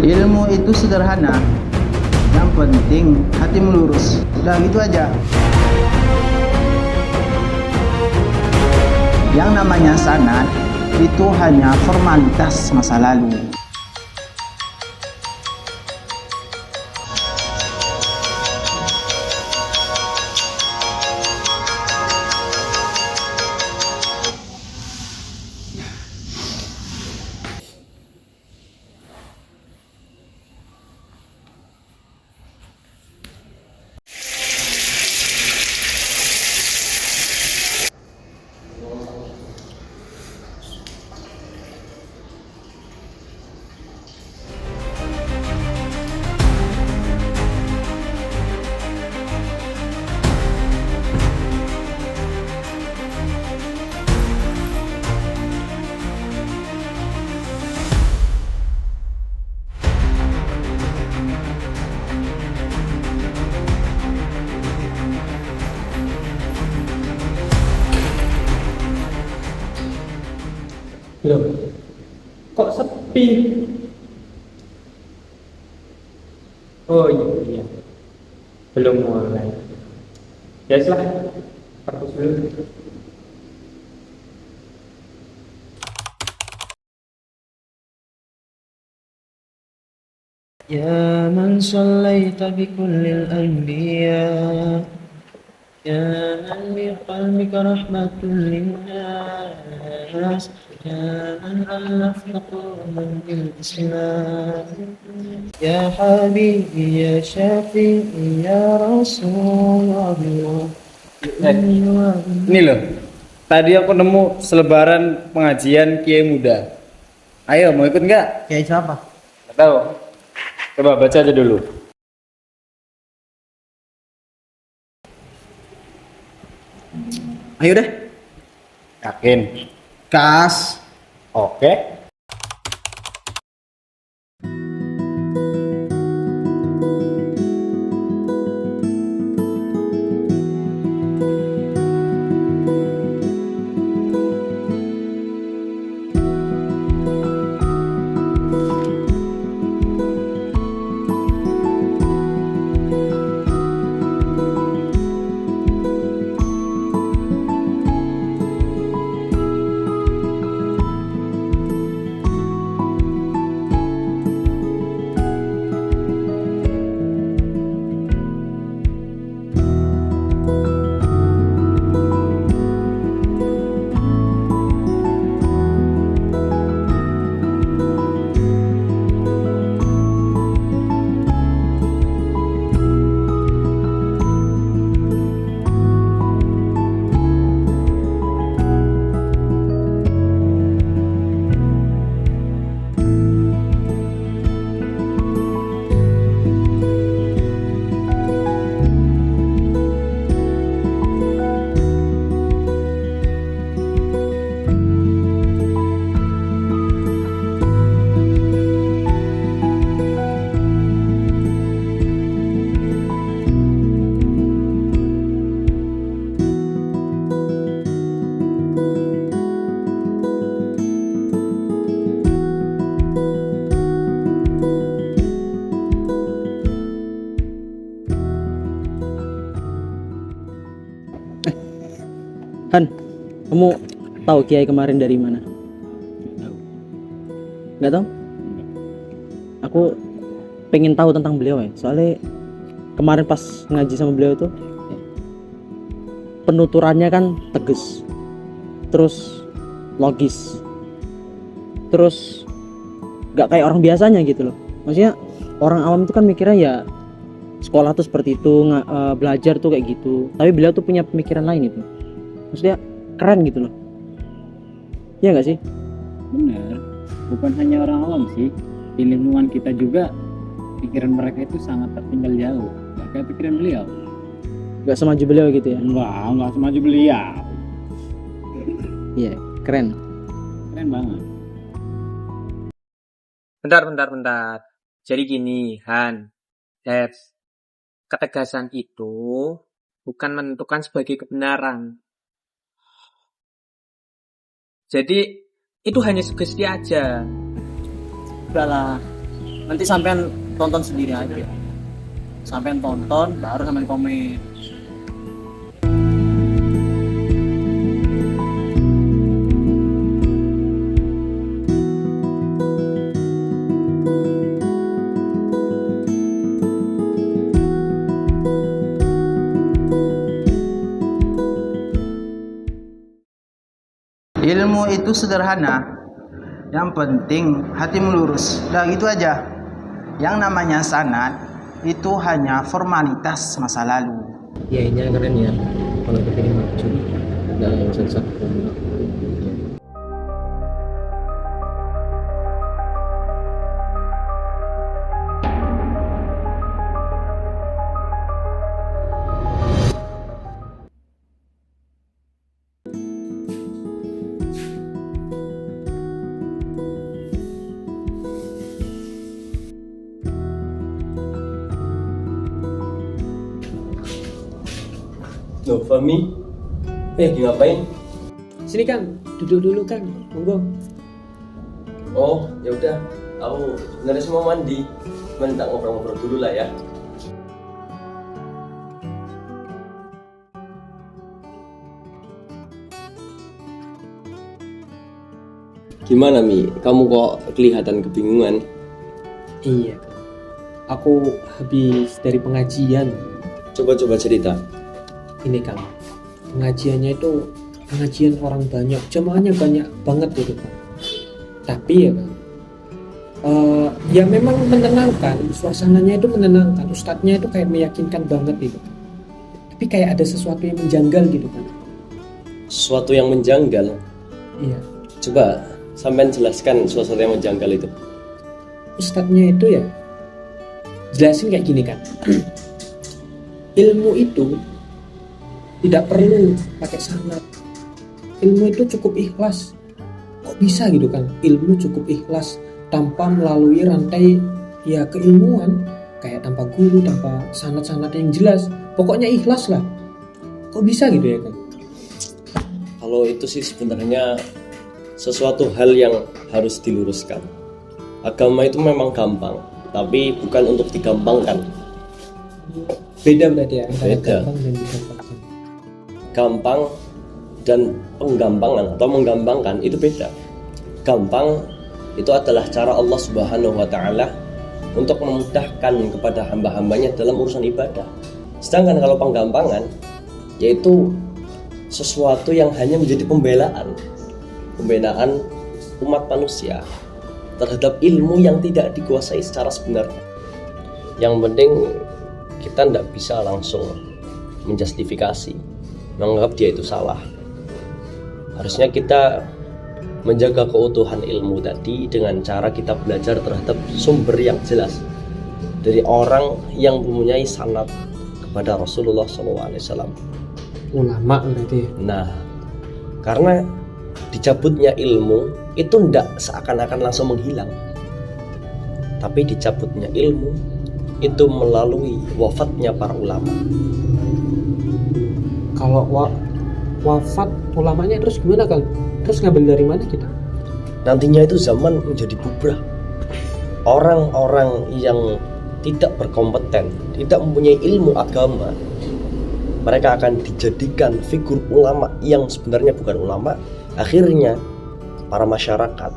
Ilmu itu sederhana, yang penting hati melurus. Udah gitu aja. Yang namanya sanad itu hanya formalitas masa lalu. Loh, kok sepi? Oh iya, belum mulai. Ya sudah, perpus dulu. يا من صليت بكل الأنبياء يا من بقلبك رحمة للناس يا من ألفت قلوبهم بالإسلام يا حبيبي يا شافعي يا رسول الله Ini loh, tadi aku nemu selebaran pengajian Kiai Muda. Ayo, mau ikut nggak? Kayak siapa? Nggak tahu. Coba baca aja dulu. Ayo deh. Yakin? Kas. Oke. Han, kamu tahu Kiai kemarin dari mana? Nggak tahu? Aku pengen tahu tentang beliau ya. Soalnya kemarin pas ngaji sama beliau tuh penuturannya kan tegas, terus logis, terus nggak kayak orang biasanya gitu loh. Maksudnya orang awam itu kan mikirnya ya sekolah tuh seperti itu, belajar tuh kayak gitu. Tapi beliau tuh punya pemikiran lain itu. Maksudnya keren gitu loh. Iya nggak sih? Benar, bukan hanya orang awam sih, di lingkungan kita juga pikiran mereka itu sangat tertinggal jauh, nggak kayak pikiran beliau. Nggak semaju beliau gitu ya? Nggak semaju beliau. Iya, keren. Keren banget. Bentar. Jadi gini, Han, Debs, ketegasan itu bukan menentukan sebagai kebenaran. Jadi itu hanya sugesti aja. Udahlah, Nanti sampean tonton sendiri aja. Sampean tonton baru sampean komen. Ilmu itu sederhana, yang penting hatimu lurus. Udah gitu aja. Yang namanya sanad itu hanya formalitas masa lalu. Ya ini keren ya, kalau kita ini maju dalam sesat umur. Loh, Fahmi, ngapain? Sini Kang, duduk dulu Kang, monggo. Oh, ya udah, aku sebenarnya semua mandi, cuman tak ngobrol-ngobrol dulu lah ya. Gimana Mi, kamu kok kelihatan kebingungan? Iya, aku habis dari pengajian. Coba-coba cerita. Ini Kang, pengajiannya itu pengajian orang banyak, jemaahnya banyak banget gitu Kang. Tapi ya Kang, ya memang menenangkan, suasananya itu menenangkan, ustadznya itu kayak meyakinkan banget gitu. Tapi kayak ada sesuatu yang menjanggal gitu kan. Sesuatu yang menjanggal? Iya. Coba sampean jelaskan sesuatu yang menjanggal itu. Ustadznya itu ya jelasin kayak gini kan. Ilmu itu tidak perlu pakai sanad. Ilmu itu cukup ikhlas. Kok bisa gitu kan? Ilmu cukup ikhlas tanpa melalui rantai ya keilmuan, kayak tanpa guru, tanpa sanad-sanad yang jelas. Pokoknya ikhlas lah. Kok bisa gitu ya kan? Kalau itu sih sebenarnya sesuatu hal yang harus diluruskan. Agama itu memang gampang, tapi bukan untuk digampangkan. Beda berarti ya antara Beda. gampang dan digampangkan. Gampang dan penggampangan atau menggampangkan itu beda. Gampang itu adalah cara Allah Subhanahu wa taala untuk memudahkan kepada hamba-hambanya dalam urusan ibadah. Sedangkan kalau penggampangan yaitu sesuatu yang hanya menjadi pembelaan umat manusia terhadap ilmu yang tidak dikuasai secara sebenarnya. Yang penting kita tidak bisa langsung menjustifikasi, menganggap dia itu salah. Harusnya kita menjaga keutuhan ilmu tadi dengan cara kita belajar terhadap sumber yang jelas dari orang yang mempunyai sanad kepada Rasulullah SAW. Ulama berarti ya. Nah, karena dicabutnya ilmu itu tidak seakan-akan langsung menghilang, tapi dicabutnya ilmu itu melalui wafatnya para ulama. Kalau wafat ulamanya terus gimana Kang? Terus ngambil dari mana kita? Nantinya itu zaman menjadi bubrah. Orang-orang yang tidak berkompeten, tidak mempunyai ilmu agama, mereka akan dijadikan figur ulama yang sebenarnya bukan ulama. Akhirnya para masyarakat,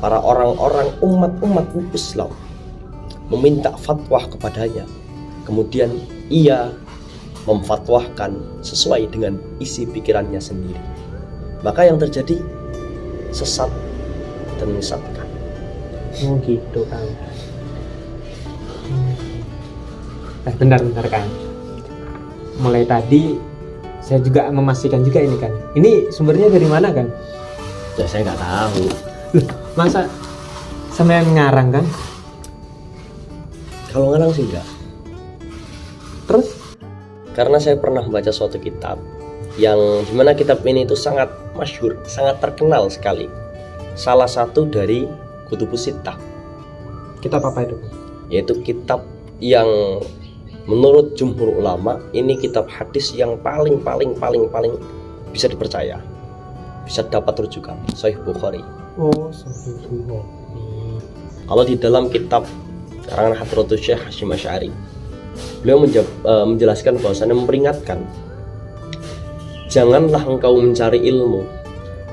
para orang-orang umat-umat Islam meminta fatwa kepadanya. Kemudian ia memfatwahkan sesuai dengan isi pikirannya sendiri. Maka yang terjadi sesat dan menyesatkan. Oh gitu Kang. Bentar Kang. Mulai tadi saya juga memastikan juga ini kan. Ini sumbernya dari mana Kang? Ya saya nggak tahu. Masa sampean ngarang kan? Kalau ngarang sih enggak. Terus? Karena saya pernah membaca suatu kitab yang dimana kitab ini itu sangat masyhur, sangat terkenal sekali. Salah satu dari Kutubus Sittah. Kitab apa itu? Yaitu kitab yang menurut jumhur ulama ini kitab hadis yang paling bisa dipercaya, bisa dapat rujukan, Sahih Bukhari. Oh, Sahih Bukhari. Kalau di dalam kitab karangan Hadratus Syekh Hasyim Asy'ari. Beliau menjelaskan bahwasannya memperingatkan, janganlah engkau mencari ilmu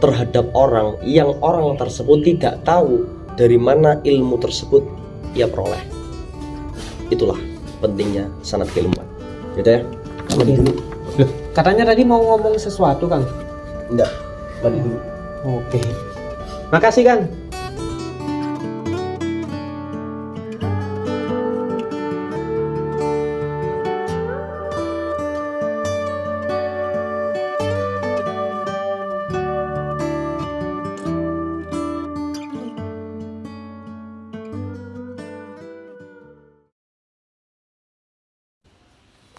terhadap orang yang orang tersebut tidak tahu dari mana ilmu tersebut ia peroleh. Itulah pentingnya sanad keilmuan. Yaudah ya, mandi dulu. Katanya tadi mau ngomong sesuatu, Kang. Enggak, mandi dulu. Oke. Makasih, Kang.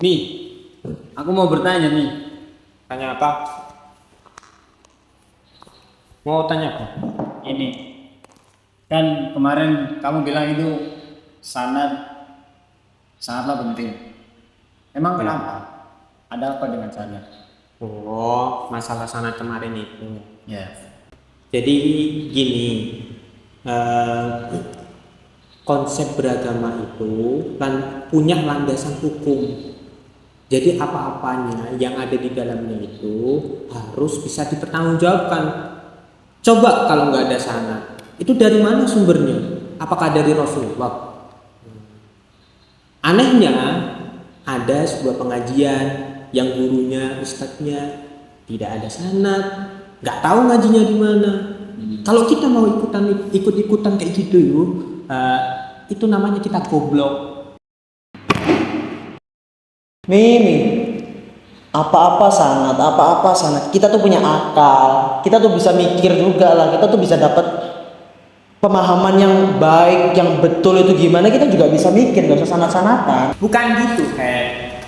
Nih, aku mau bertanya nih. Tanya apa? Mau tanya apa? Ini kan kemarin kamu bilang itu sanad sangatlah penting. Emang kenapa? Ada apa dengan sanad? Oh, masalah sanad kemarin itu. Ya. Jadi gini, konsep beragama itu kan punya landasan hukum. Jadi apa-apanya yang ada di dalamnya itu harus bisa dipertanggungjawabkan. Coba kalau nggak ada sanad, itu dari mana sumbernya? Apakah dari Rasulullah? Anehnya ada sebuah pengajian yang gurunya, ustadznya tidak ada sanad, nggak tahu ngajinya di mana. Kalau kita mau ikut-ikutan kayak gitu itu namanya kita goblok. Mimi, apa-apa sanad. Kita tuh punya akal, kita tuh bisa mikir juga lah, kita tuh bisa dapat pemahaman yang baik, yang betul itu gimana, kita juga bisa mikir, gak usah sanad-sanatan. Bukan gitu, Head.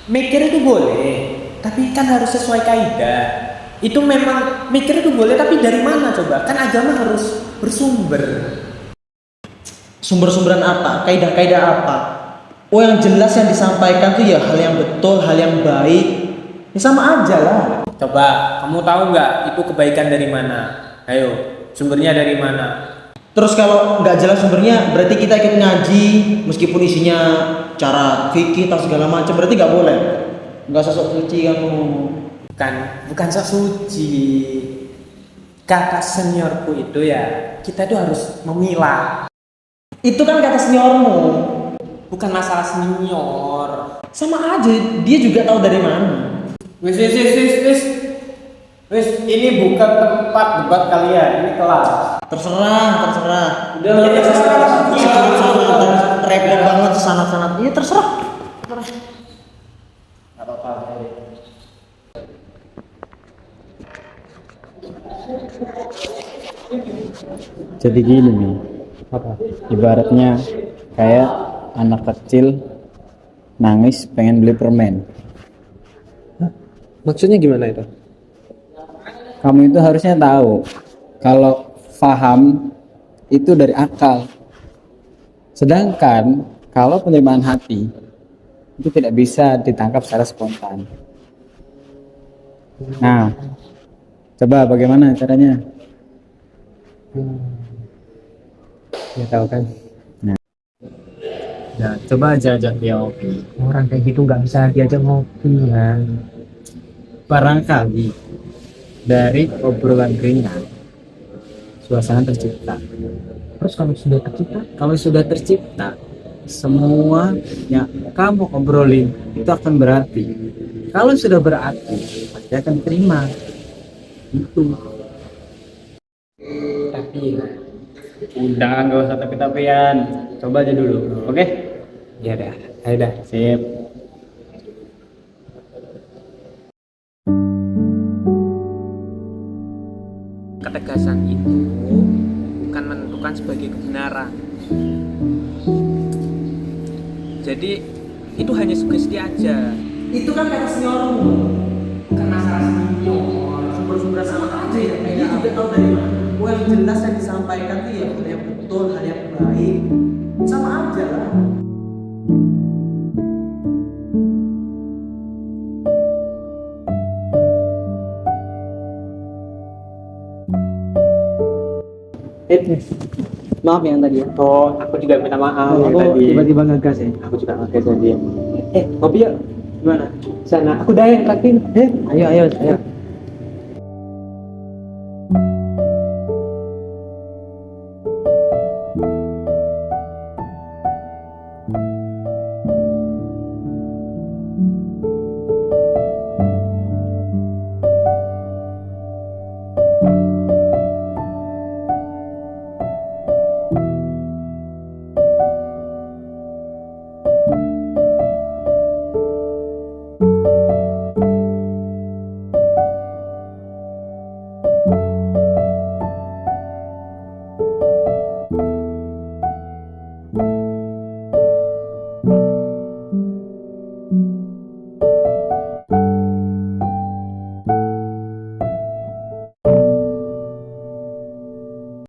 Mikir itu boleh, tapi kan harus sesuai kaidah. Itu memang mikir itu boleh, tapi dari mana coba? Kan agama harus bersumber. Sumber-sumberan apa? Kaidah-kaidah apa? Oh, yang jelas yang disampaikan tuh ya hal yang betul, hal yang baik. Ya sama aja lah. Coba, kamu tahu nggak itu kebaikan dari mana? Ayo, sumbernya dari mana? Terus kalau nggak jelas sumbernya, berarti kita ikut ngaji, meskipun isinya cara fikih atau segala macam, berarti nggak boleh. Nggak sosok suci kamu. Bukan sok suci. Kata seniorku itu ya, kita tuh harus memilah. Itu kan kata seniormu. Bukan masalah senior. Sama aja, dia juga tahu dari mana. Wis, ini bukan tempat debat kalian, ini kelas. Terserah. Udah, Repot banget sanat-sanat. Iya terserah. Gak apa-apa. Jadi gini nih. Apa? Ibaratnya kayak anak kecil nangis pengen beli permen. Maksudnya gimana itu? Kamu itu harusnya tahu kalau paham itu dari akal. Sedangkan kalau penerimaan hati itu tidak bisa ditangkap secara spontan. Nah, coba bagaimana caranya? Ya tahu kan. Ya, coba aja ajak dia ngopi. Orang kayak gitu nggak bisa diajak ngopi ya. Barangkali dari obrolan ringan suasana tercipta. Terus kalau sudah tercipta, semua yang kamu obrolin itu akan berarti. Kalau sudah berarti, pasti akan diterima. Itu. tapi Udah, nggak usah tapi-tapian. Coba aja dulu, oke? ya dah, ayo dah. Sip. Ketegasan itu bukan menentukan sebagai kebenaran. Jadi itu hanya sugesti aja. Itu kan kata seniormu. Bukan masalah senior. Sumber-sumber sama aja ya. Dia juga tahu dari mana. Oh, yang jelas yang disampaikan tuh ya hal yang betul, hal yang baik. Sama aja lah. Maaf yang tadi ya. Oh, aku juga minta maaf yang Aku tadi. tiba-tiba ngegas ya. Aku juga ngegas tadi. Kopi yuk. Gimana? Sana, aku udah yang traktir. Ayo, ayo.